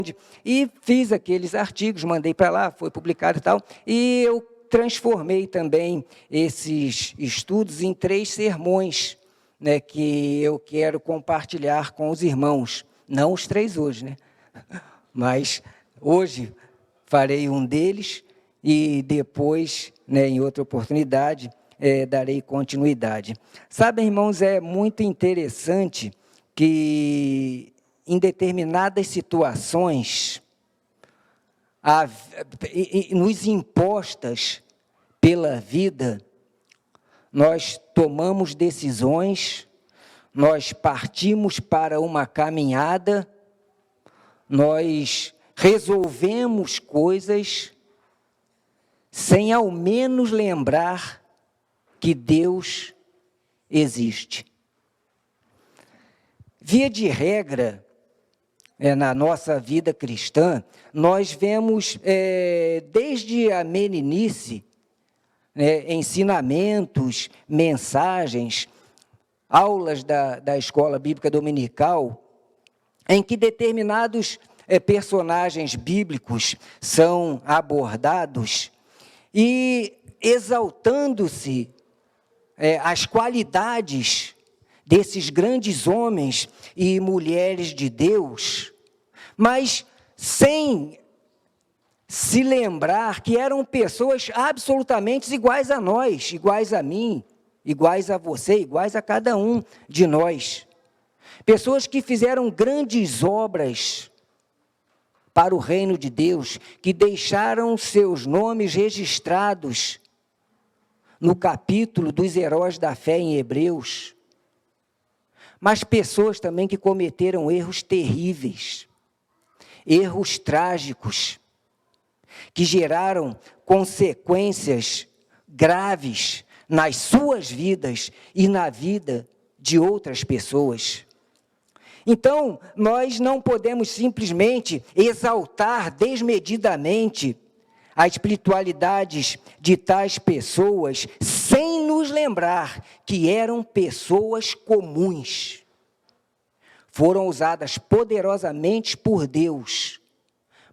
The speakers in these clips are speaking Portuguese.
grande. E fiz aqueles artigos, mandei para lá, foi publicado e tal, e eu transformei também esses estudos em 3 sermões, né, que eu quero compartilhar com os irmãos. Não os 3 hoje, né? Mas hoje farei um deles e depois, né, em outra oportunidade, darei continuidade. Sabem, irmãos, é muito interessante que em determinadas situações, nos impostas pela vida, nós tomamos decisões, nós partimos para uma caminhada, nós resolvemos coisas sem ao menos lembrar que Deus existe. Via de regra, na nossa vida cristã, nós vemos, desde a meninice, ensinamentos, mensagens, aulas da escola bíblica dominical, em que determinados personagens bíblicos são abordados e exaltando-se as qualidades desses grandes homens e mulheres de Deus, mas sem se lembrar que eram pessoas absolutamente iguais a nós, iguais a mim, iguais a você, iguais a cada um de nós. Pessoas que fizeram grandes obras para o reino de Deus, que deixaram seus nomes registrados no capítulo dos heróis da fé em Hebreus. Mas pessoas também que cometeram erros terríveis, erros trágicos, que geraram consequências graves nas suas vidas e na vida de outras pessoas. Então, nós não podemos simplesmente exaltar desmedidamente as espiritualidades de tais pessoas, sem nos lembrar que eram pessoas comuns. Foram usadas poderosamente por Deus,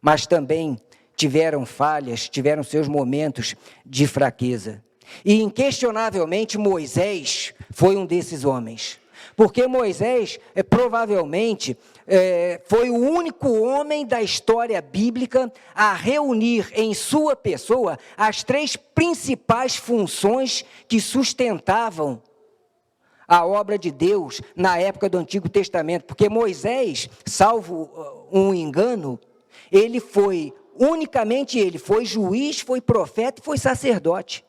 mas também tiveram falhas, tiveram seus momentos de fraqueza. E, inquestionavelmente, Moisés foi um desses homens. Porque Moisés, provavelmente, foi o único homem da história bíblica a reunir em sua pessoa as 3 principais funções que sustentavam a obra de Deus na época do Antigo Testamento. Porque Moisés, salvo um engano, ele foi juiz, foi profeta e foi sacerdote.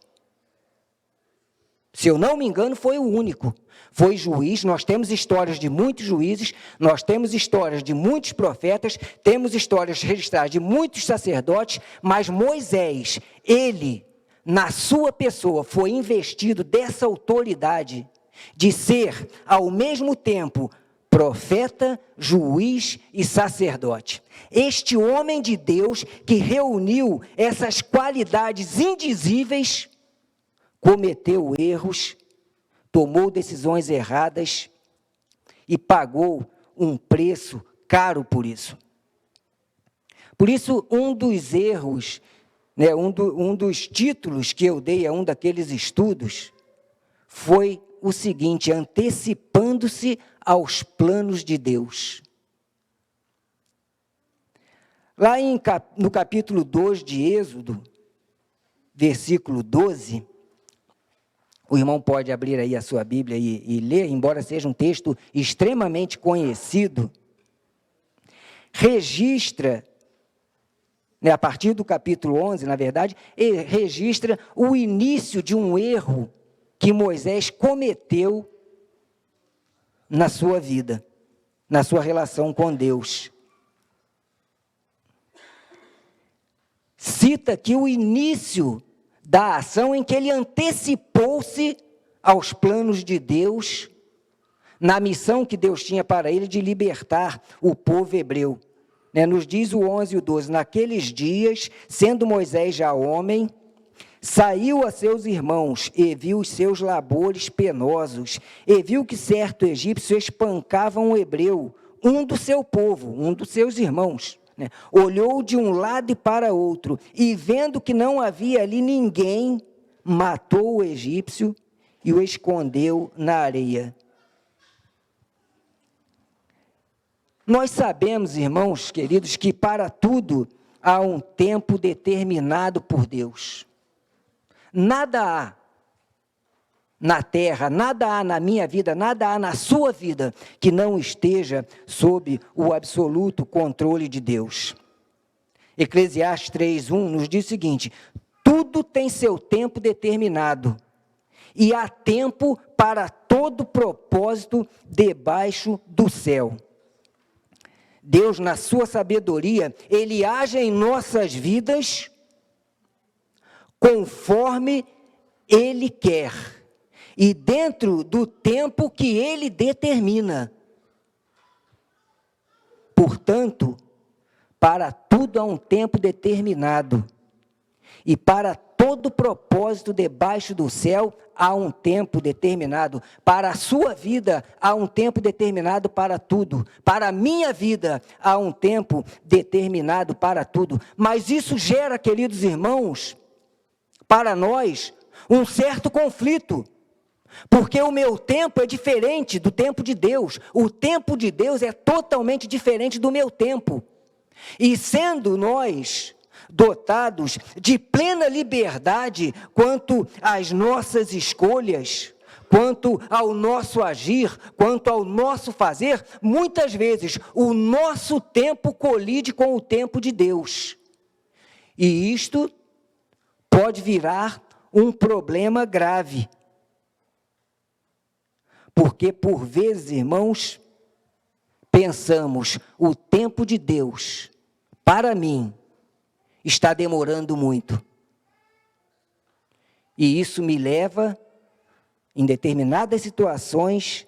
Se eu não me engano, foi o único. Foi juiz, nós temos histórias de muitos juízes, nós temos histórias de muitos profetas, temos histórias registradas de muitos sacerdotes, mas Moisés, ele, na sua pessoa, foi investido dessa autoridade de ser, ao mesmo tempo, profeta, juiz e sacerdote. Este homem de Deus que reuniu essas qualidades indizíveis, cometeu erros, tomou decisões erradas e pagou um preço caro por isso. Por isso, um dos erros, um dos títulos que eu dei a um daqueles estudos foi o seguinte: antecipando-se aos planos de Deus. Lá no capítulo 2 de Êxodo, versículo 12, o irmão pode abrir aí a sua Bíblia e ler, embora seja um texto extremamente conhecido, registra, a partir do capítulo 11, na verdade, registra o início de um erro que Moisés cometeu na sua vida, na sua relação com Deus. Cita aqui o início da ação em que ele antecipou-se aos planos de Deus, na missão que Deus tinha para ele de libertar o povo hebreu. Nos diz o 11 e o 12, naqueles dias, sendo Moisés já homem, saiu a seus irmãos e viu os seus labores penosos, e viu que certo egípcio espancava um hebreu, um do seu povo, um dos seus irmãos, né? Olhou de um lado e para outro, e vendo que não havia ali ninguém, matou o egípcio e o escondeu na areia. Nós sabemos, irmãos queridos, que para tudo há um tempo determinado por Deus. Nada há na terra, nada há na minha vida, nada há na sua vida que não esteja sob o absoluto controle de Deus. Eclesiastes 3:1 nos diz o seguinte: tudo tem seu tempo determinado, e há tempo para todo propósito debaixo do céu. Deus, na sua sabedoria, Ele age em nossas vidas conforme Ele quer, e dentro do tempo que Ele determina. Portanto, para tudo há um tempo determinado, e para todo propósito debaixo do céu há um tempo determinado. Para a sua vida há um tempo determinado para tudo. Para a minha vida há um tempo determinado para tudo. Mas isso gera, queridos irmãos, para nós, um certo conflito. Porque o meu tempo é diferente do tempo de Deus. O tempo de Deus é totalmente diferente do meu tempo. E sendo nós dotados de plena liberdade quanto às nossas escolhas, quanto ao nosso agir, quanto ao nosso fazer, muitas vezes o nosso tempo colide com o tempo de Deus. E isto pode virar um problema grave. Porque por vezes, irmãos, pensamos, o tempo de Deus, para mim, está demorando muito. E isso me leva, em determinadas situações,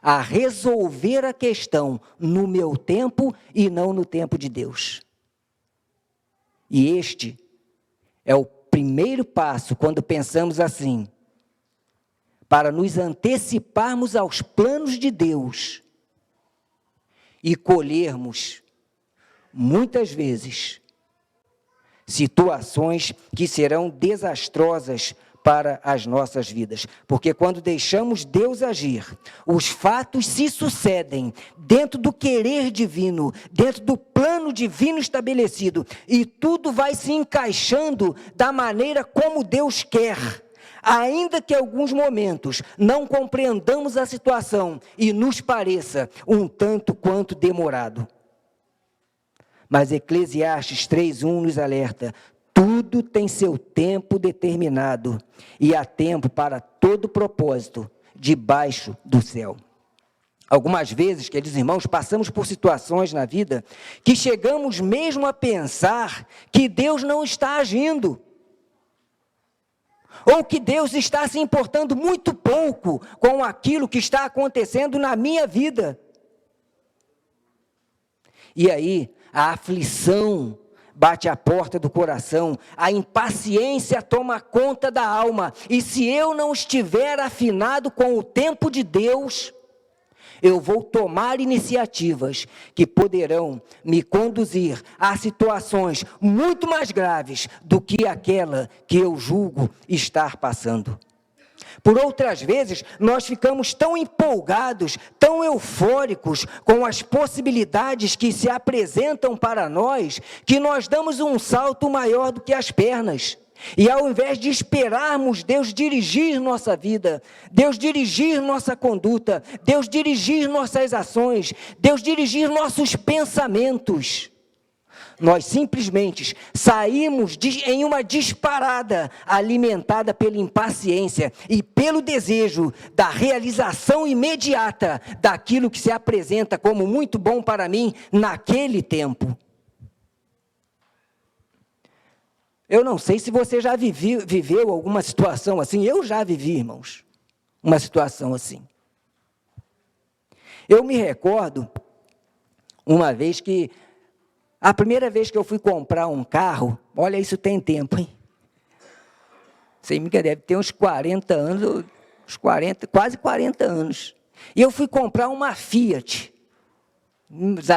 a resolver a questão no meu tempo e não no tempo de Deus. E este é o primeiro passo, quando pensamos assim, para nos anteciparmos aos planos de Deus e colhermos, muitas vezes, situações que serão desastrosas para as nossas vidas. Porque quando deixamos Deus agir, os fatos se sucedem dentro do querer divino, dentro do plano divino estabelecido, e tudo vai se encaixando da maneira como Deus quer. Ainda que em alguns momentos não compreendamos a situação e nos pareça um tanto quanto demorado. Mas Eclesiastes 3:1 nos alerta: tudo tem seu tempo determinado, e há tempo para todo propósito debaixo do céu. Algumas vezes, queridos irmãos, passamos por situações na vida que chegamos mesmo a pensar que Deus não está agindo, ou que Deus está se importando muito pouco com aquilo que está acontecendo na minha vida. E aí, a aflição bate à porta do coração, a impaciência toma conta da alma, e se eu não estiver afinado com o tempo de Deus, eu vou tomar iniciativas que poderão me conduzir a situações muito mais graves do que aquela que eu julgo estar passando. Por outras vezes, nós ficamos tão empolgados, tão eufóricos com as possibilidades que se apresentam para nós, que nós damos um salto maior do que as pernas. E ao invés de esperarmos Deus dirigir nossa vida, Deus dirigir nossa conduta, Deus dirigir nossas ações, Deus dirigir nossos pensamentos, nós simplesmente saímos em uma disparada alimentada pela impaciência e pelo desejo da realização imediata daquilo que se apresenta como muito bom para mim naquele tempo. Eu não sei se você já viveu alguma situação assim. Eu já vivi, irmãos, uma situação assim. Eu me recordo uma vez que, a primeira vez que eu fui comprar um carro, olha, isso tem tempo, hein? Você me deve ter uns 40 anos, quase 40 anos. E eu fui comprar uma Fiat.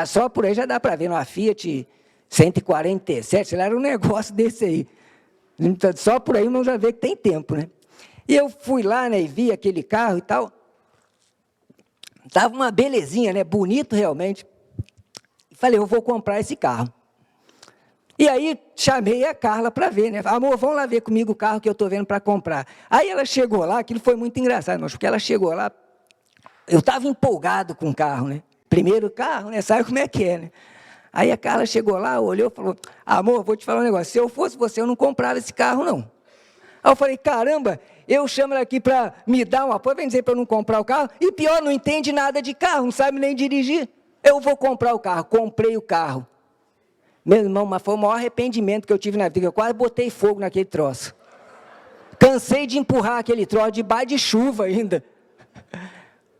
Só por aí já dá para ver, uma Fiat 147, sei lá, era um negócio desse aí. Só por aí não já vê que tem tempo, né? E eu fui lá, né, e vi aquele carro e tal. Estava uma belezinha, né, bonito realmente. Falei, eu vou comprar esse carro. E aí, chamei a Carla para ver, né? Amor, vamos lá ver comigo o carro que eu estou vendo para comprar. Aí ela chegou lá, aquilo foi muito engraçado, mas porque ela chegou lá, eu estava empolgado com o carro, né? Primeiro carro, né? Sabe como é que é, né? Aí a Carla chegou lá, olhou e falou, amor, vou te falar um negócio, se eu fosse você, eu não comprava esse carro, não. Aí eu falei, caramba, eu chamo ela aqui para me dar um apoio, vem dizer para eu não comprar o carro, e pior, não entende nada de carro, não sabe nem dirigir. Eu vou comprar o carro, comprei o carro. Meu irmão, mas foi o maior arrependimento que eu tive na vida, eu quase botei fogo naquele troço. Cansei de empurrar aquele troço debaixo de chuva ainda.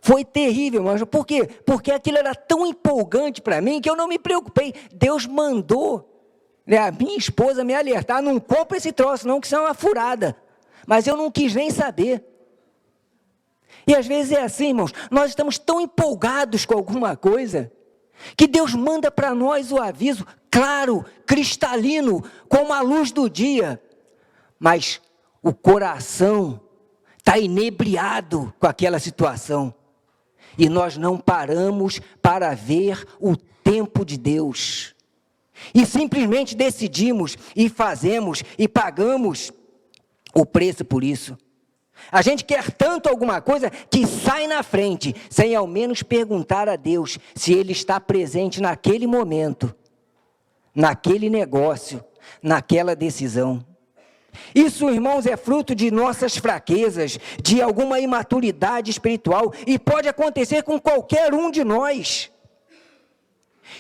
Foi terrível, mas por quê? Porque aquilo era tão empolgante para mim que eu não me preocupei. Deus mandou, né, a minha esposa me alertar, não compra esse troço não, que isso é uma furada. Mas eu não quis nem saber. E às vezes é assim, irmãos, nós estamos tão empolgados com alguma coisa, que Deus manda para nós o aviso, claro, cristalino, como a luz do dia. Mas o coração está inebriado com aquela situação. E nós não paramos para ver o tempo de Deus. E simplesmente decidimos e fazemos e pagamos o preço por isso. A gente quer tanto alguma coisa que sai na frente, sem ao menos perguntar a Deus se Ele está presente naquele momento, naquele negócio, naquela decisão. Isso, irmãos, é fruto de nossas fraquezas, de alguma imaturidade espiritual, e pode acontecer com qualquer um de nós.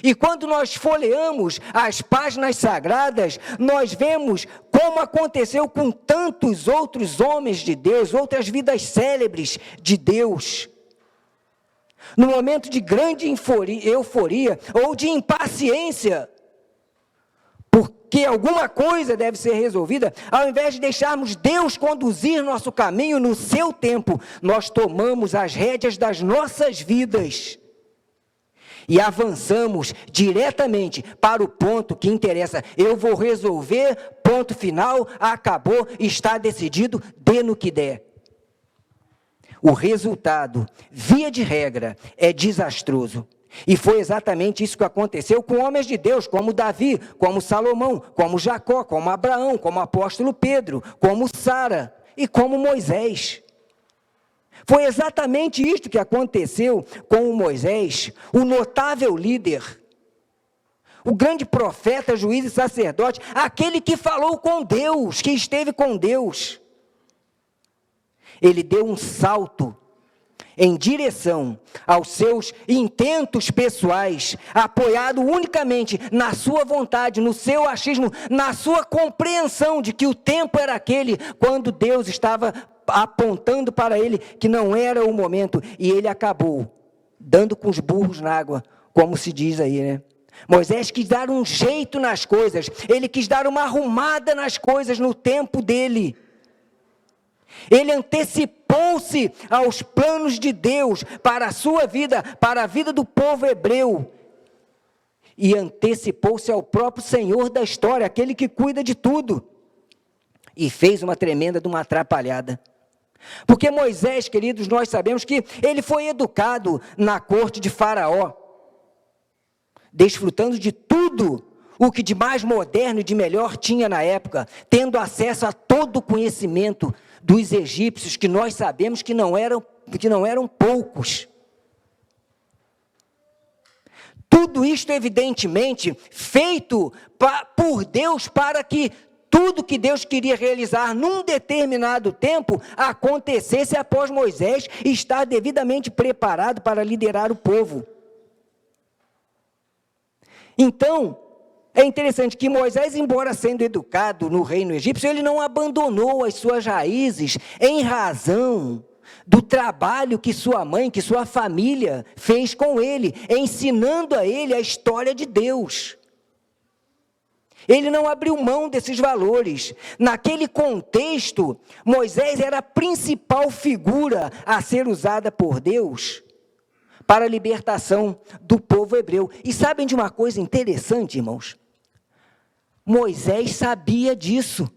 E quando nós folheamos as páginas sagradas, nós vemos como aconteceu com tantos outros homens de Deus, outras vidas célebres de Deus. No momento de grande euforia ou de impaciência, porque alguma coisa deve ser resolvida, ao invés de deixarmos Deus conduzir nosso caminho no seu tempo, nós tomamos as rédeas das nossas vidas e avançamos diretamente para o ponto que interessa. Eu vou resolver, ponto final, acabou, está decidido, dê no que der. O resultado, via de regra, é desastroso. E foi exatamente isso que aconteceu com homens de Deus, como Davi, como Salomão, como Jacó, como Abraão, como o apóstolo Pedro, como Sara e como Moisés. Foi exatamente isto que aconteceu com o Moisés, o notável líder, o grande profeta, juiz e sacerdote, aquele que falou com Deus, que esteve com Deus. Ele deu um salto em direção aos seus intentos pessoais, apoiado unicamente na sua vontade, no seu achismo, na sua compreensão de que o tempo era aquele quando Deus estava apontando para ele que não era o momento, e ele acabou dando com os burros na água, como se diz aí, né? Moisés quis dar um jeito nas coisas, ele quis dar uma arrumada nas coisas no tempo dele. Ele antecipou-se aos planos de Deus para a sua vida, para a vida do povo hebreu. E antecipou-se ao próprio Senhor da história, aquele que cuida de tudo. E fez uma tremenda de uma atrapalhada. Porque Moisés, queridos, nós sabemos que ele foi educado na corte de Faraó, desfrutando de tudo o que de mais moderno e de melhor tinha na época, tendo acesso a todo o conhecimento dos egípcios, que nós sabemos que não eram poucos. Tudo isto, evidentemente, feito por Deus para que tudo que Deus queria realizar num determinado tempo acontecesse após Moisés estar devidamente preparado para liderar o povo. Então, é interessante que Moisés, embora sendo educado no reino egípcio, ele não abandonou as suas raízes em razão do trabalho que sua mãe, que sua família fez com ele, ensinando a ele a história de Deus. Ele não abriu mão desses valores. Naquele contexto, Moisés era a principal figura a ser usada por Deus para a libertação do povo hebreu. E sabem de uma coisa interessante, irmãos? Moisés sabia disso.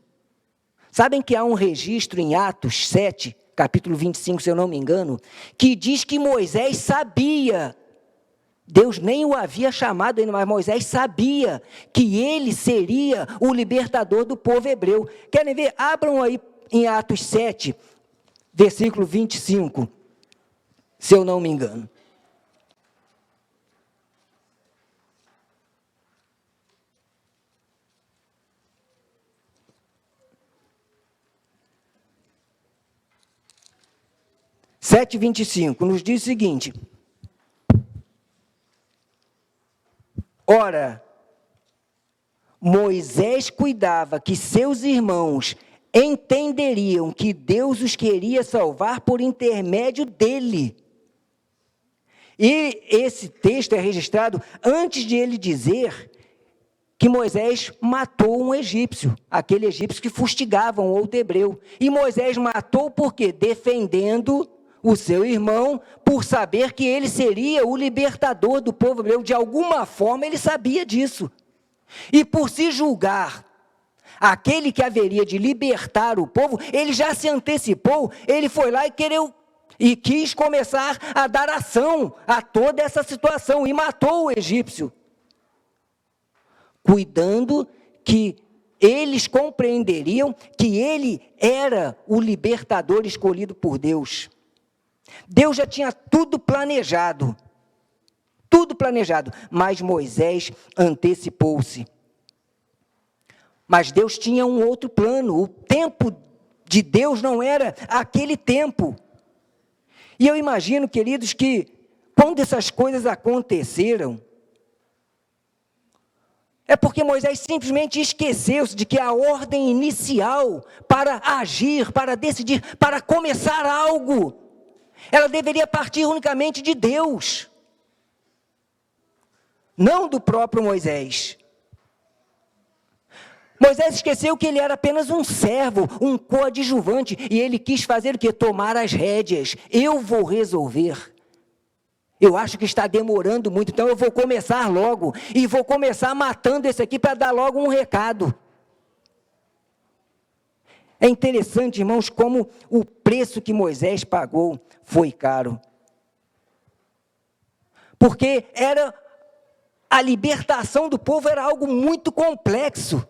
Sabem que há um registro em Atos 7, capítulo 25, se eu não me engano, que diz que Moisés sabia. Deus nem o havia chamado ainda, mas Moisés sabia que ele seria o libertador do povo hebreu. Querem ver? Abram aí em Atos 7, versículo 25, se eu não me engano. Sete, 25, nos diz o seguinte: ora, Moisés cuidava que seus irmãos entenderiam que Deus os queria salvar por intermédio dele. E esse texto é registrado antes de ele dizer que Moisés matou um egípcio, aquele egípcio que fustigava um outro hebreu. E Moisés matou por quê? Defendendo o seu irmão, por saber que ele seria o libertador do povo hebreu. De alguma forma ele sabia disso. E por se julgar aquele que haveria de libertar o povo, ele já se antecipou, ele foi lá e quis começar a dar ação a toda essa situação e matou o egípcio, cuidando que eles compreenderiam que ele era o libertador escolhido por Deus. Deus já tinha tudo planejado, mas Moisés antecipou-se. Mas Deus tinha um outro plano, o tempo de Deus não era aquele tempo. E eu imagino, queridos, que quando essas coisas aconteceram, é porque Moisés simplesmente esqueceu-se de que a ordem inicial para agir, para decidir, para começar algo, ela deveria partir unicamente de Deus, não do próprio Moisés. Moisés esqueceu que ele era apenas um servo, um coadjuvante, e ele quis fazer o quê? Tomar as rédeas. Eu vou resolver. Eu acho que está demorando muito, então eu vou começar logo, e vou começar matando esse aqui para dar logo um recado. É interessante, irmãos, como o preço que Moisés pagou foi caro. Porque a libertação do povo era algo muito complexo.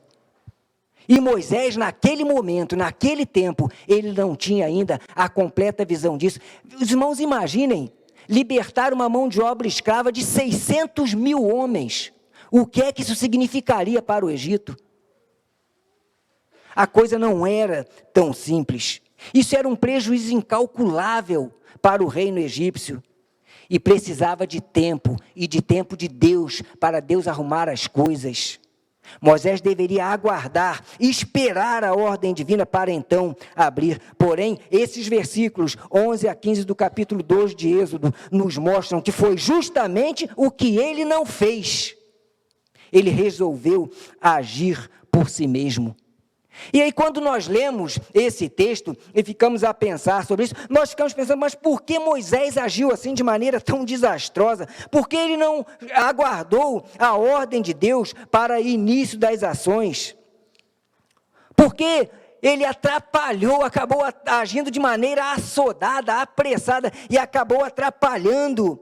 E Moisés, naquele momento, naquele tempo, ele não tinha ainda a completa visão disso. Os irmãos imaginem, libertar uma mão de obra escrava de 600 mil homens. O que é que isso significaria para o Egito? A coisa não era tão simples. Isso era um prejuízo incalculável para o reino egípcio. E precisava de tempo, e de tempo de Deus, para Deus arrumar as coisas. Moisés deveria aguardar, esperar a ordem divina para então abrir. Porém, esses versículos 11 a 15 do capítulo 2 de Êxodo nos mostram que foi justamente o que ele não fez. Ele resolveu agir por si mesmo. E aí, quando nós lemos esse texto e ficamos a pensar sobre isso, nós ficamos pensando, mas por que Moisés agiu assim de maneira tão desastrosa? Por que ele não aguardou a ordem de Deus para o início das ações? Por que ele atrapalhou, acabou agindo de maneira assodada, apressada, e acabou atrapalhando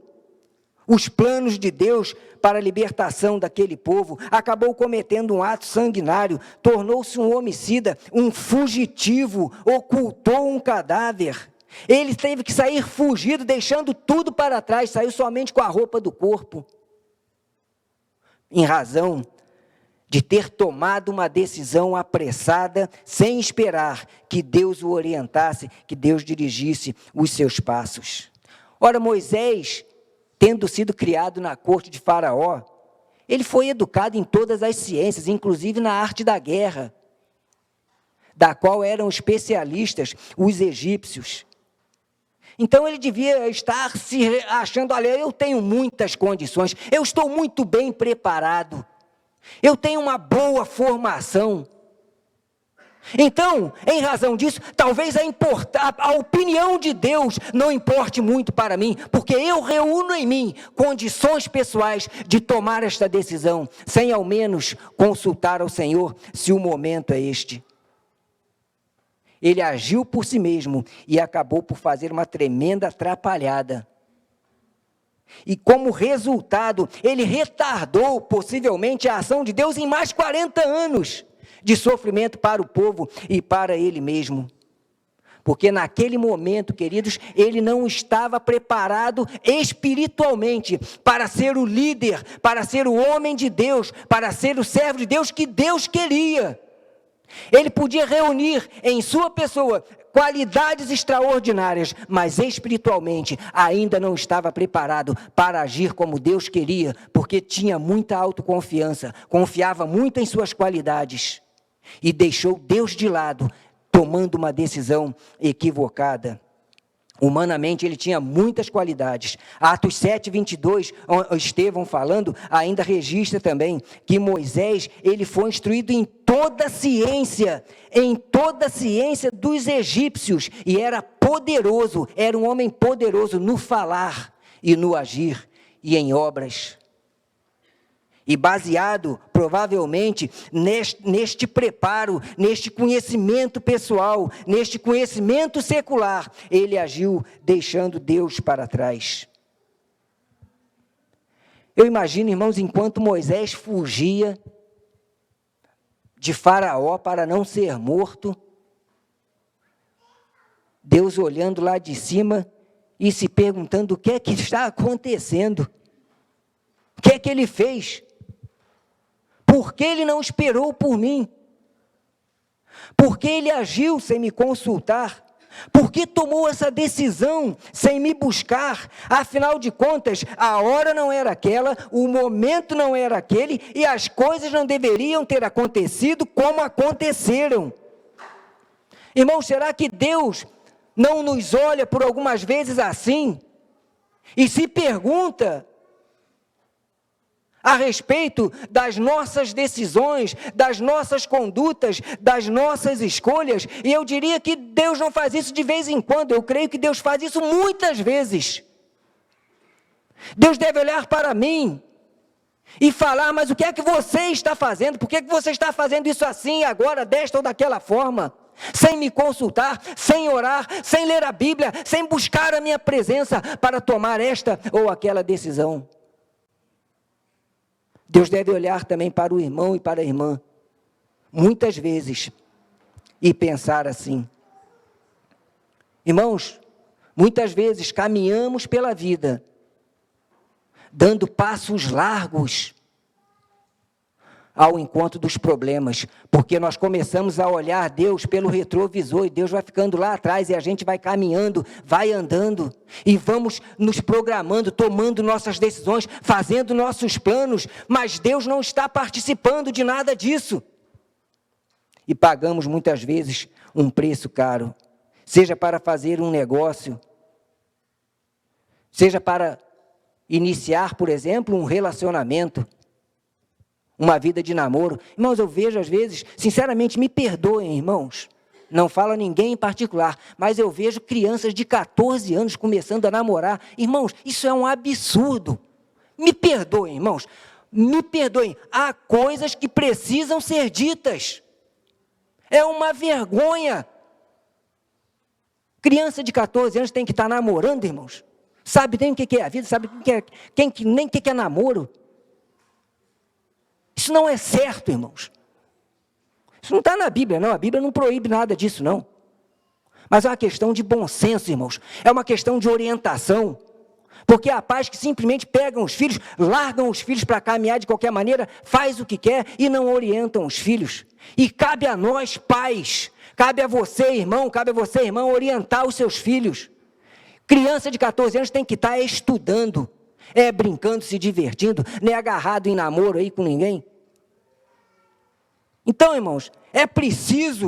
os planos de Deus para a libertação daquele povo? Acabou cometendo um ato sanguinário, tornou-se um homicida, um fugitivo, ocultou um cadáver. Ele teve que sair fugido, deixando tudo para trás, saiu somente com a roupa do corpo, em razão de ter tomado uma decisão apressada, sem esperar que Deus o orientasse, que Deus dirigisse os seus passos. Ora, Moisés, tendo sido criado na corte de Faraó, ele foi educado em todas as ciências, inclusive na arte da guerra, da qual eram especialistas os egípcios. Então ele devia estar se achando, olha, eu tenho muitas condições, eu estou muito bem preparado, eu tenho uma boa formação. Então, em razão disso, talvez a opinião de Deus não importe muito para mim, porque eu reúno em mim condições pessoais de tomar esta decisão, sem ao menos consultar ao Senhor se o momento é este. Ele agiu por si mesmo e acabou por fazer uma tremenda atrapalhada. E como resultado, ele retardou possivelmente a ação de Deus em mais 40 anos de sofrimento para o povo e para ele mesmo. Porque naquele momento, queridos, ele não estava preparado espiritualmente para ser o líder, para ser o homem de Deus, para ser o servo de Deus que Deus queria. Ele podia reunir em sua pessoa qualidades extraordinárias, mas espiritualmente ainda não estava preparado para agir como Deus queria, porque tinha muita autoconfiança, confiava muito em suas qualidades e deixou Deus de lado, tomando uma decisão equivocada. Humanamente ele tinha muitas qualidades. Atos 7:22, Estevão falando, ainda registra também que Moisés, ele foi instruído em toda a ciência dos egípcios, e era poderoso, era um homem poderoso no falar e no agir e em obras. E baseado, provavelmente, neste preparo, neste conhecimento pessoal, neste conhecimento secular, ele agiu deixando Deus para trás. Eu imagino, irmãos, enquanto Moisés fugia de Faraó para não ser morto, Deus olhando lá de cima e se perguntando o que é que está acontecendo, o que é que ele fez? Por que ele não esperou por mim? Por que ele agiu sem me consultar? Por que tomou essa decisão sem me buscar? Afinal de contas, a hora não era aquela, o momento não era aquele, e as coisas não deveriam ter acontecido como aconteceram. Irmãos, será que Deus não nos olha por algumas vezes assim? E se pergunta a respeito das nossas decisões, das nossas condutas, das nossas escolhas, e eu diria que Deus não faz isso de vez em quando, eu creio que Deus faz isso muitas vezes. Deus deve olhar para mim e falar, mas o que é que você está fazendo? Por que é que você está fazendo isso assim, agora, desta ou daquela forma? Sem me consultar, sem orar, sem ler a Bíblia, sem buscar a minha presença para tomar esta ou aquela decisão. Deus deve olhar também para o irmão e para a irmã, muitas vezes, e pensar assim. Irmãos, muitas vezes caminhamos pela vida, dando passos largos ao encontro dos problemas, porque nós começamos a olhar Deus pelo retrovisor, e Deus vai ficando lá atrás, e a gente vai caminhando, vai andando, e vamos nos programando, tomando nossas decisões, fazendo nossos planos, mas Deus não está participando de nada disso. E pagamos muitas vezes um preço caro, seja para fazer um negócio, seja para iniciar, por exemplo, um relacionamento, uma vida de namoro. Irmãos, eu vejo às vezes, sinceramente, me perdoem, irmãos, não falo a ninguém em particular, mas eu vejo crianças de 14 anos começando a namorar. Irmãos, isso é um absurdo. Me perdoem, irmãos, me perdoem. Há coisas que precisam ser ditas. É uma vergonha. Criança de 14 anos tem que estar namorando, irmãos. Sabe nem o que é a vida, sabe nem o que é namoro. Isso não é certo, irmãos. Isso não está na Bíblia, não. A Bíblia não proíbe nada disso, não. Mas é uma questão de bom senso, irmãos. É uma questão de orientação. Porque há pais que simplesmente pegam os filhos, largam os filhos para caminhar de qualquer maneira, faz o que quer e não orientam os filhos. E cabe a nós, pais, cabe a você, irmão, orientar os seus filhos. Criança de 14 anos tem que estar estudando, brincando, se divertindo, não é agarrado em namoro aí com ninguém. Então, irmãos, é preciso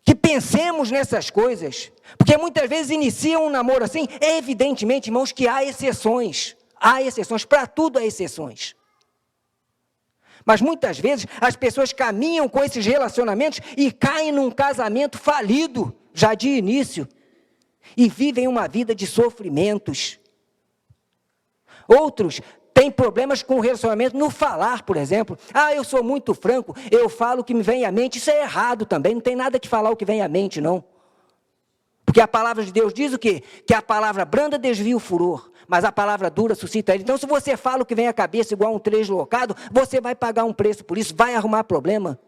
que pensemos nessas coisas, porque muitas vezes iniciam um namoro assim. Evidentemente, irmãos, que há exceções, para tudo há exceções. Mas muitas vezes as pessoas caminham com esses relacionamentos e caem num casamento falido, já de início, e vivem uma vida de sofrimentos. Outros têm problemas com o relacionamento no falar, por exemplo. Eu sou muito franco, eu falo o que me vem à mente. Isso é errado também, não tem nada que falar o que vem à mente, não. Porque a palavra de Deus diz o quê? Que a palavra branda desvia o furor, mas a palavra dura suscita ele. Então, se você fala o que vem à cabeça igual um translocado, você vai pagar um preço por isso, vai arrumar problema.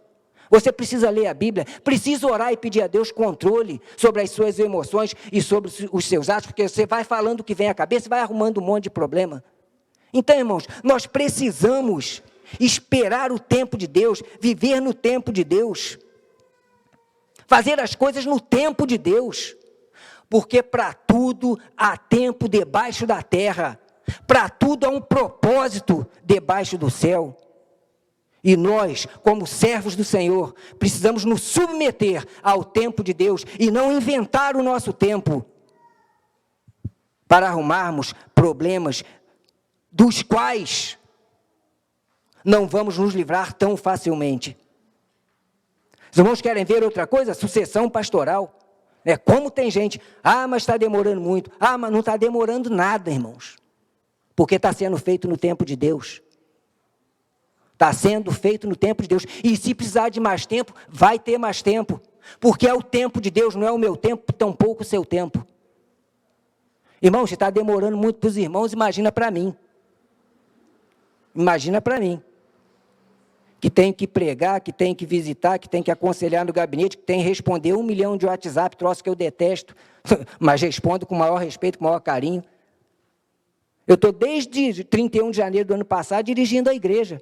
Você precisa ler a Bíblia, precisa orar e pedir a Deus controle sobre as suas emoções e sobre os seus atos, porque você vai falando o que vem à cabeça e vai arrumando um monte de problema. Então, irmãos, nós precisamos esperar o tempo de Deus, viver no tempo de Deus, fazer as coisas no tempo de Deus, porque para tudo há tempo debaixo da terra, para tudo há um propósito debaixo do céu. E nós, como servos do Senhor, precisamos nos submeter ao tempo de Deus e não inventar o nosso tempo para arrumarmos problemas dos quais não vamos nos livrar tão facilmente. Os irmãos querem ver outra coisa? Sucessão pastoral. Como tem gente, mas está demorando muito. Mas não está demorando nada, irmãos. Porque está sendo feito no tempo de Deus. Está sendo feito no tempo de Deus. E se precisar de mais tempo, vai ter mais tempo. Porque é o tempo de Deus, não é o meu tempo, tampouco o seu tempo. Irmãos, se está demorando muito para os irmãos, imagina para mim. Imagina para mim. Que tem que pregar, que tem que visitar, que tem que aconselhar no gabinete, que tem que responder 1 milhão de WhatsApp, troço que eu detesto, mas respondo com o maior respeito, com o maior carinho. Eu estou desde 31 de janeiro do ano passado dirigindo a igreja.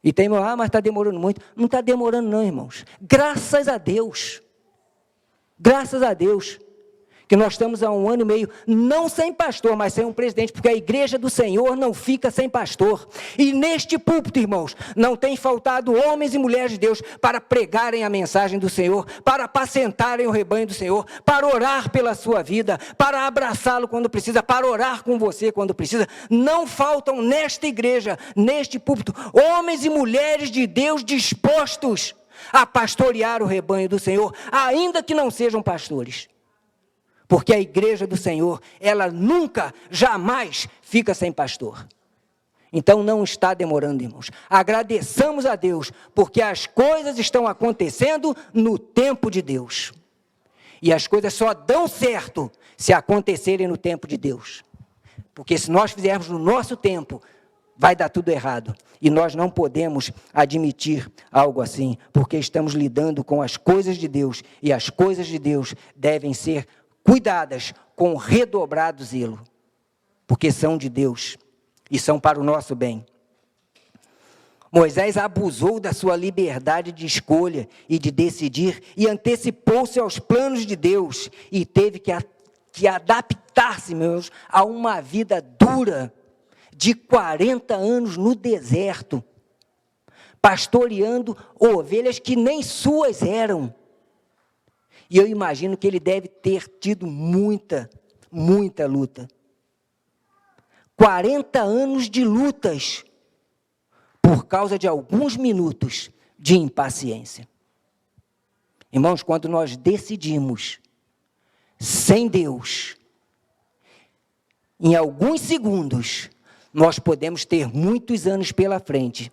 E tem, mas está demorando muito. Não está demorando não, irmãos. Graças a Deus. Graças a Deus. Que nós estamos há 1 ano e meio, não sem pastor, mas sem um presidente, porque a igreja do Senhor não fica sem pastor. E neste púlpito, irmãos, não tem faltado homens e mulheres de Deus para pregarem a mensagem do Senhor, para apacentarem o rebanho do Senhor, para orar pela sua vida, para abraçá-lo quando precisa, para orar com você quando precisa. Não faltam nesta igreja, neste púlpito, homens e mulheres de Deus dispostos a pastorear o rebanho do Senhor, ainda que não sejam pastores. Porque a igreja do Senhor, ela nunca, jamais fica sem pastor. Então não está demorando, irmãos. Agradeçamos a Deus, porque as coisas estão acontecendo no tempo de Deus. E as coisas só dão certo se acontecerem no tempo de Deus. Porque se nós fizermos no nosso tempo, vai dar tudo errado. E nós não podemos admitir algo assim, porque estamos lidando com as coisas de Deus, e as coisas de Deus devem ser cuidadas com redobrado zelo, porque são de Deus e são para o nosso bem. Moisés abusou da sua liberdade de escolha e de decidir e antecipou-se aos planos de Deus e teve que adaptar-se, meus, a uma vida dura de 40 anos no deserto, pastoreando ovelhas que nem suas eram. E eu imagino que ele deve ter tido muita luta. 40 anos de lutas por causa de alguns minutos de impaciência. Irmãos, quando nós decidimos sem Deus, em alguns segundos, nós podemos ter muitos anos pela frente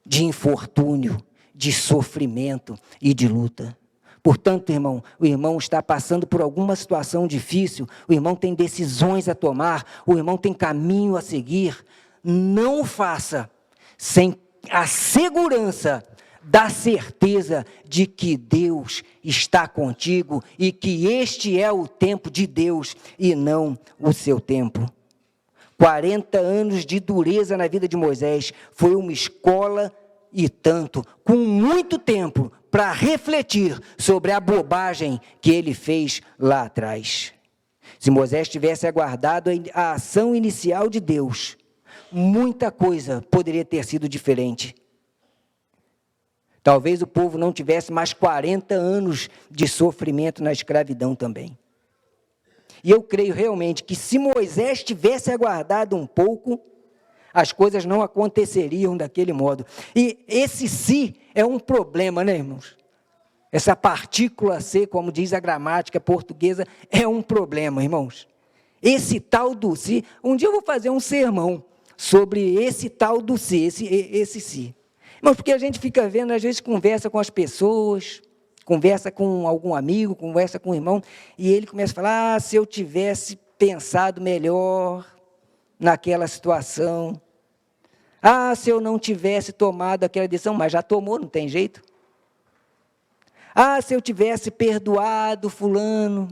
de infortúnio, de sofrimento e de luta. Portanto, irmão, o irmão está passando por alguma situação difícil, o irmão tem decisões a tomar, o irmão tem caminho a seguir. Não o faça sem a segurança da certeza de que Deus está contigo e que este é o tempo de Deus e não o seu tempo. 40 anos de dureza na vida de Moisés foi uma escola e tanto, com muito tempo para refletir sobre a bobagem que ele fez lá atrás. Se Moisés tivesse aguardado a ação inicial de Deus, muita coisa poderia ter sido diferente. Talvez o povo não tivesse mais 40 anos de sofrimento na escravidão também. E eu creio realmente que se Moisés tivesse aguardado um pouco, as coisas não aconteceriam daquele modo. E esse se é um problema, né, irmãos? Essa partícula se, como diz a gramática portuguesa, é um problema, irmãos. Esse tal do se, um dia eu vou fazer um sermão sobre esse tal do se, esse se. Irmãos, porque a gente fica vendo, às vezes conversa com as pessoas, conversa com algum amigo, conversa com um irmão, e ele começa a falar, se eu tivesse pensado melhor naquela situação, se eu não tivesse tomado aquela decisão, mas já tomou, não tem jeito. Se eu tivesse perdoado fulano,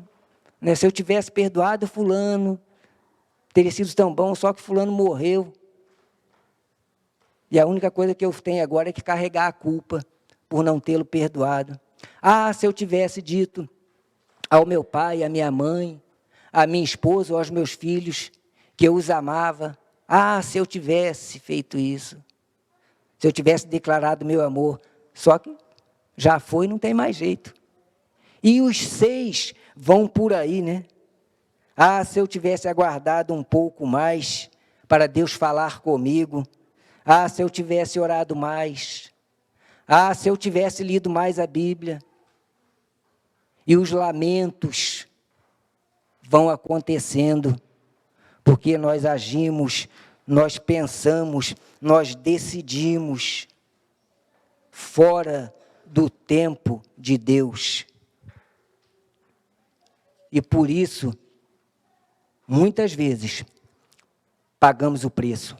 né? Se eu tivesse perdoado fulano, teria sido tão bom, só que fulano morreu. E a única coisa que eu tenho agora é que carregar a culpa por não tê-lo perdoado. Se eu tivesse dito ao meu pai, à minha mãe, à minha esposa ou aos meus filhos que eu os amava. Se eu tivesse feito isso. Se eu tivesse declarado meu amor. Só que já foi, não tem mais jeito. E os 6 vão por aí, né? Se eu tivesse aguardado um pouco mais para Deus falar comigo. Se eu tivesse orado mais. Se eu tivesse lido mais a Bíblia. E os lamentos vão acontecendo, porque nós agimos, nós pensamos, nós decidimos fora do tempo de Deus. E por isso, muitas vezes, pagamos o preço.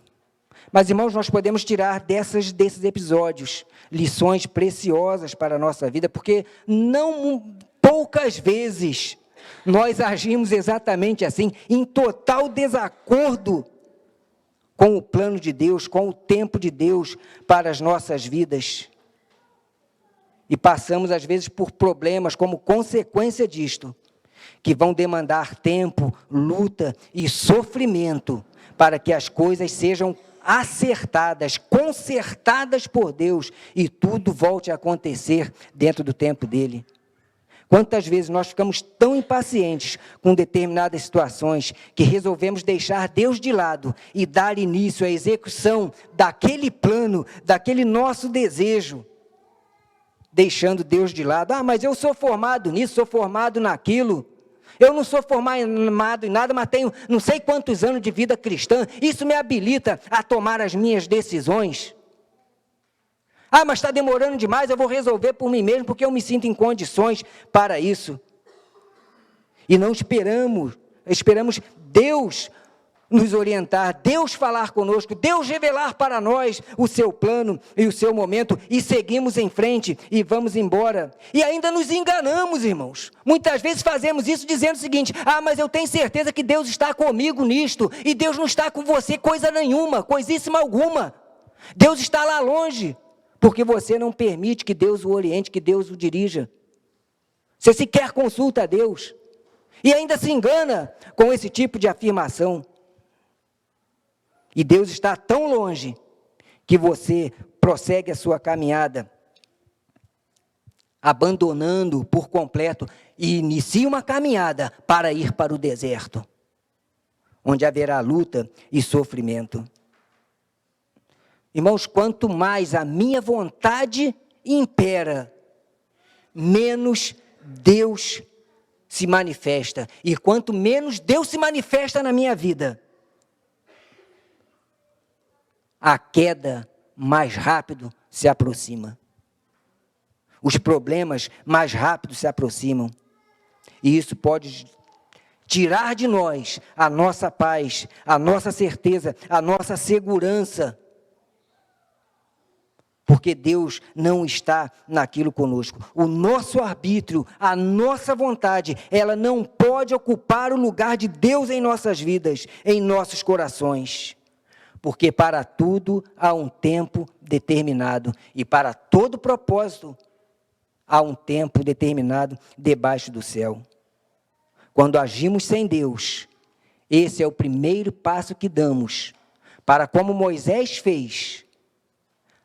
Mas, irmãos, nós podemos tirar desses episódios lições preciosas para a nossa vida, porque poucas vezes nós agimos exatamente assim, em total desacordo com o plano de Deus, com o tempo de Deus para as nossas vidas. E passamos, às vezes, por problemas como consequência disto, que vão demandar tempo, luta e sofrimento para que as coisas sejam acertadas, consertadas por Deus e tudo volte a acontecer dentro do tempo dele. Quantas vezes nós ficamos tão impacientes com determinadas situações que resolvemos deixar Deus de lado e dar início à execução daquele plano, daquele nosso desejo, deixando Deus de lado. Mas eu sou formado nisso, sou formado naquilo. Eu não sou formado em nada, mas tenho não sei quantos anos de vida cristã. Isso me habilita a tomar as minhas decisões. Mas está demorando demais, eu vou resolver por mim mesmo, porque eu me sinto em condições para isso. E não esperamos Deus nos orientar, Deus falar conosco, Deus revelar para nós o seu plano e o seu momento, e seguimos em frente e vamos embora. E ainda nos enganamos, irmãos. Muitas vezes fazemos isso dizendo o seguinte: mas eu tenho certeza que Deus está comigo nisto, e Deus não está com você coisa nenhuma, coisíssima alguma. Deus está lá longe, porque você não permite que Deus o oriente, que Deus o dirija. Você sequer consulta a Deus, e ainda se engana com esse tipo de afirmação. E Deus está tão longe que você prossegue a sua caminhada, abandonando por completo, e inicia uma caminhada para ir para o deserto, onde haverá luta e sofrimento. Irmãos, quanto mais a minha vontade impera, menos Deus se manifesta. E quanto menos Deus se manifesta na minha vida, a queda mais rápido se aproxima. Os problemas mais rápido se aproximam. E isso pode tirar de nós a nossa paz, a nossa certeza, a nossa segurança. Porque Deus não está naquilo conosco. O nosso arbítrio, a nossa vontade, ela não pode ocupar o lugar de Deus em nossas vidas, em nossos corações. Porque para tudo há um tempo determinado, e para todo propósito há um tempo determinado debaixo do céu. Quando agimos sem Deus, esse é o primeiro passo que damos para, como Moisés fez,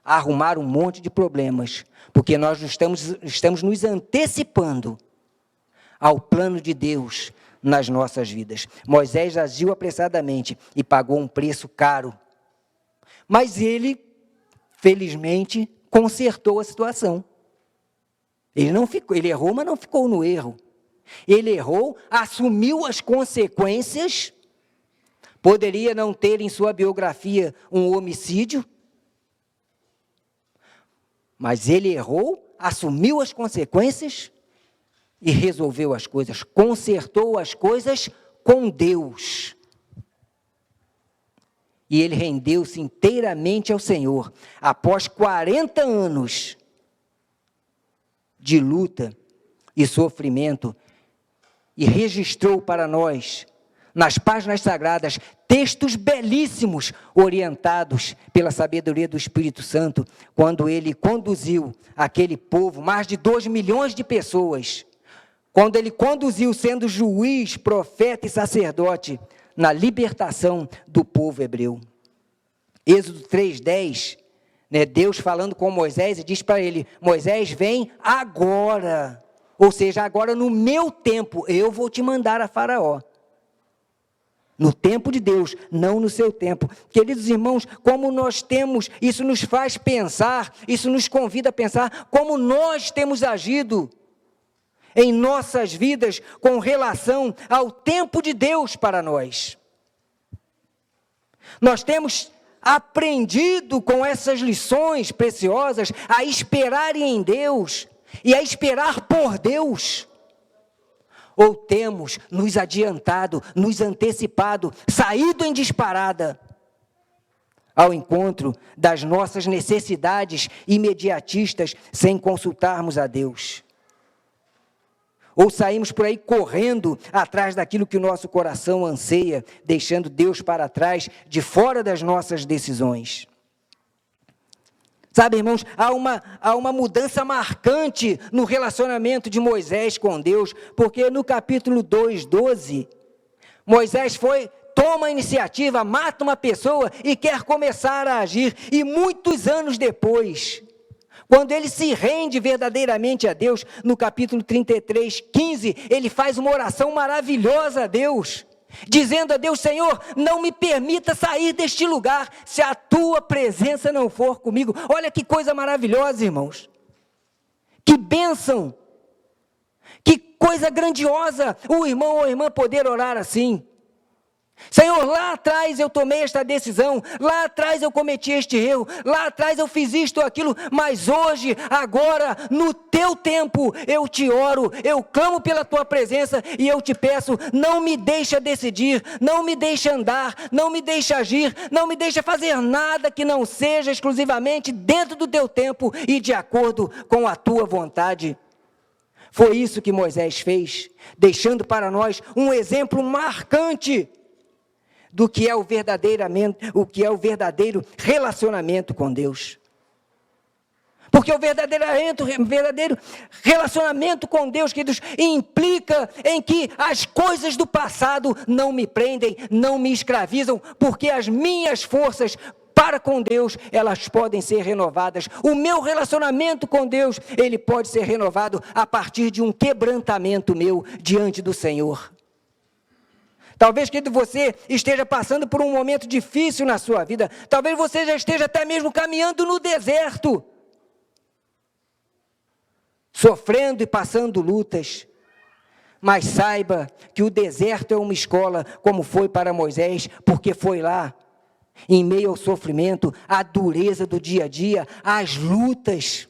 arrumar um monte de problemas, porque nós estamos nos antecipando ao plano de Deus nas nossas vidas. Moisés agiu apressadamente e pagou um preço caro Mas ele, felizmente, consertou a situação. Ele errou, mas não ficou no erro. Ele errou, assumiu as consequências, poderia não ter em sua biografia um homicídio, mas ele errou, assumiu as consequências e resolveu as coisas, consertou as coisas com Deus. E ele rendeu-se inteiramente ao Senhor. Após 40 anos de luta e sofrimento, e registrou para nós, nas páginas sagradas, textos belíssimos, orientados pela sabedoria do Espírito Santo, quando ele conduziu aquele povo, mais de 2 milhões de pessoas, quando ele conduziu, sendo juiz, profeta e sacerdote, na libertação do povo hebreu. Êxodo 3:10, Deus falando com Moisés e diz para ele: Moisés, vem agora, ou seja, agora no meu tempo, eu vou te mandar a Faraó. No tempo de Deus, não no seu tempo. Queridos irmãos, como nós temos, isso nos faz pensar, isso nos convida a pensar, como nós temos agido em nossas vidas com relação ao tempo de Deus para nós. Nós temos aprendido com essas lições preciosas a esperar em Deus e a esperar por Deus. Ou temos nos adiantado, nos antecipado, saído em disparada ao encontro das nossas necessidades imediatistas sem consultarmos a Deus. Ou saímos por aí correndo atrás daquilo que o nosso coração anseia, deixando Deus para trás, de fora das nossas decisões. Sabe, irmãos, há uma mudança marcante no relacionamento de Moisés com Deus, porque no capítulo 2:12, Moisés toma a iniciativa, mata uma pessoa e quer começar a agir, e muitos anos depois, quando ele se rende verdadeiramente a Deus, no capítulo 33:15, ele faz uma oração maravilhosa a Deus, dizendo a Deus: Senhor, não me permita sair deste lugar, se a tua presença não for comigo. Olha que coisa maravilhosa, irmãos, que bênção, que coisa grandiosa, o irmão ou a irmã poder orar assim: Senhor, lá atrás eu tomei esta decisão, lá atrás eu cometi este erro, lá atrás eu fiz isto ou aquilo, mas hoje, agora, no teu tempo, eu te oro, eu clamo pela tua presença e eu te peço, não me deixa decidir, não me deixa andar, não me deixa agir, não me deixa fazer nada que não seja exclusivamente dentro do teu tempo e de acordo com a tua vontade. Foi isso que Moisés fez, deixando para nós um exemplo marcante do que é o verdadeiro relacionamento com Deus. Porque o verdadeiro relacionamento com Deus, queridos, implica em que as coisas do passado não me prendem, não me escravizam, porque as minhas forças para com Deus, elas podem ser renovadas. O meu relacionamento com Deus, ele pode ser renovado a partir de um quebrantamento meu diante do Senhor. Talvez, querido, você esteja passando por um momento difícil na sua vida. Talvez você já esteja até mesmo caminhando no deserto, sofrendo e passando lutas. Mas saiba que o deserto é uma escola, como foi para Moisés, porque foi lá, em meio ao sofrimento, à dureza do dia a dia, às lutas,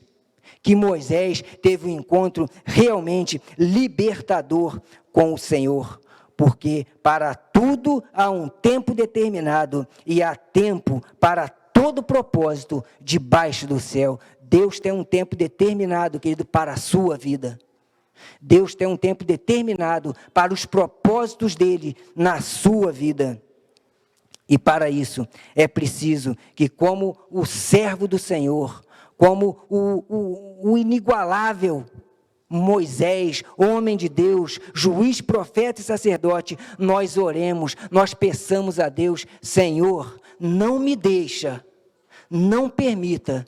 que Moisés teve um encontro realmente libertador com o Senhor. Porque para tudo há um tempo determinado e há tempo para todo propósito debaixo do céu. Deus tem um tempo determinado, querido, para a sua vida. Deus tem um tempo determinado para os propósitos dele na sua vida. E para isso é preciso que, como o servo do Senhor, como o inigualável Moisés, homem de Deus, juiz, profeta e sacerdote, nós oremos, nós peçamos a Deus: Senhor, não me deixa, não permita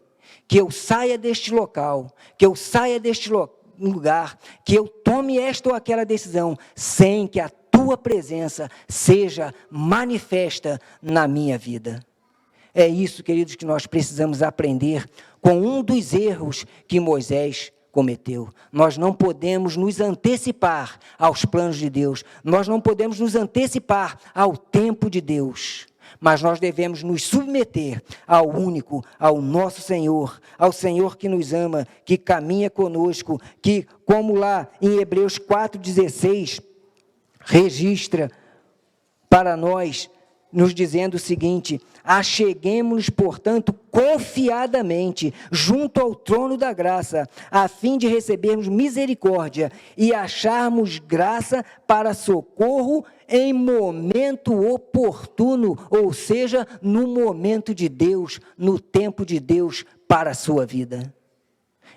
que eu saia deste local, que eu saia deste lugar, que eu tome esta ou aquela decisão, sem que a tua presença seja manifesta na minha vida. É isso, queridos, que nós precisamos aprender com um dos erros que Moisés cometeu. Nós não podemos nos antecipar aos planos de Deus, nós não podemos nos antecipar ao tempo de Deus, mas nós devemos nos submeter ao único, ao nosso Senhor, ao Senhor que nos ama, que caminha conosco, que, como lá em Hebreus 4,16, registra para nós, nos dizendo o seguinte: acheguemo-nos, portanto, confiadamente junto ao trono da graça, a fim de recebermos misericórdia e acharmos graça para socorro em momento oportuno, ou seja, no momento de Deus, no tempo de Deus para a sua vida.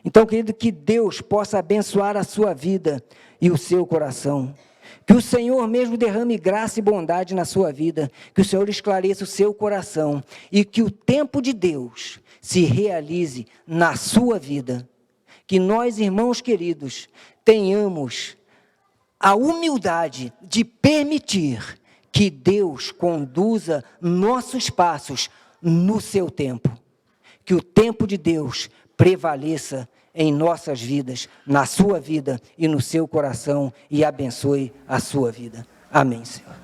Então, querido, que Deus possa abençoar a sua vida e o seu coração. Que o Senhor mesmo derrame graça e bondade na sua vida, que o Senhor esclareça o seu coração e que o tempo de Deus se realize na sua vida. Que nós, irmãos queridos, tenhamos a humildade de permitir que Deus conduza nossos passos no seu tempo. Que o tempo de Deus prevaleça em nossas vidas, na sua vida e no seu coração, e abençoe a sua vida. Amém, Senhor.